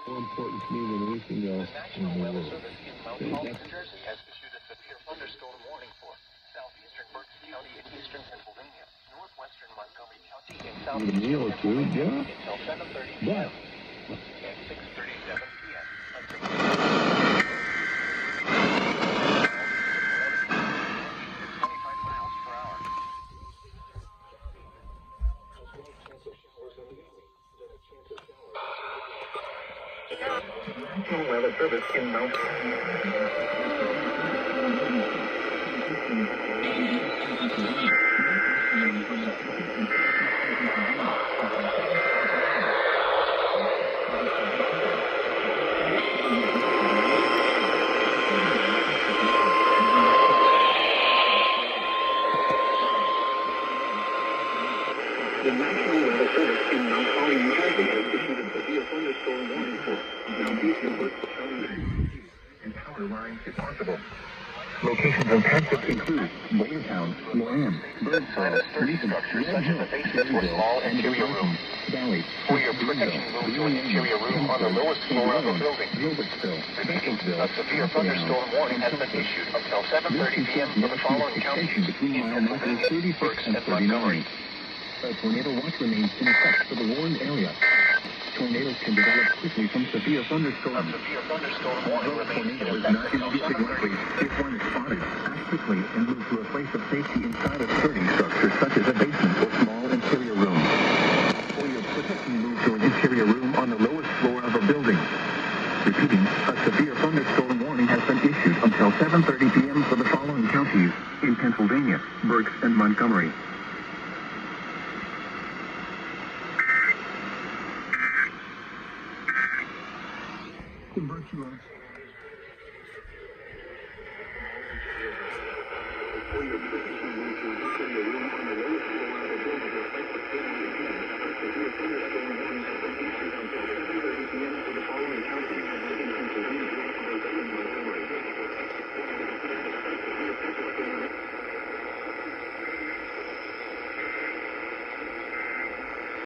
more important to me than anything else. The National Weather Service in Mount Holly, New Jersey has issued a severe thunderstorm warning for southeastern Berks County in eastern Pennsylvania, northwestern Montgomery County in southeastern Pennsylvania until 7:30 p.m. and 6:37 p.m. until 25 miles per hour. National Weather Service in Mount The National Weather Service in Mount Holly, New Jersey has issued a severe thunderstorm warning for southeastern Berks County and power lines if possible. Locations of hazards include Boyertown, Loam, Birdsville, sturdy structures such as the basements or small interior rooms. Valley. For your protection, move to an interior room on the lowest floor of a building. Repeating, a severe thunderstorm warning has been issued until 7:30 p.m. for the following counties in Pennsylvania, Berks, and Montgomery. A tornado watch remains in effect for the warned area. Tornadoes can develop quickly from severe thunderstorms. A severe thunderstorm warning remains in Tornado is effect not until immediately 7:30 likely if one is spotted. Act quickly and move to a place of safety inside a sturdy structure such as a basement or small interior room. For your protection, move to an interior room on the lowest floor of a building. Repeating, a severe thunderstorm warning has been issued until 7:30 p.m. for the following counties in Pennsylvania, Berks, and Montgomery. Virtuous.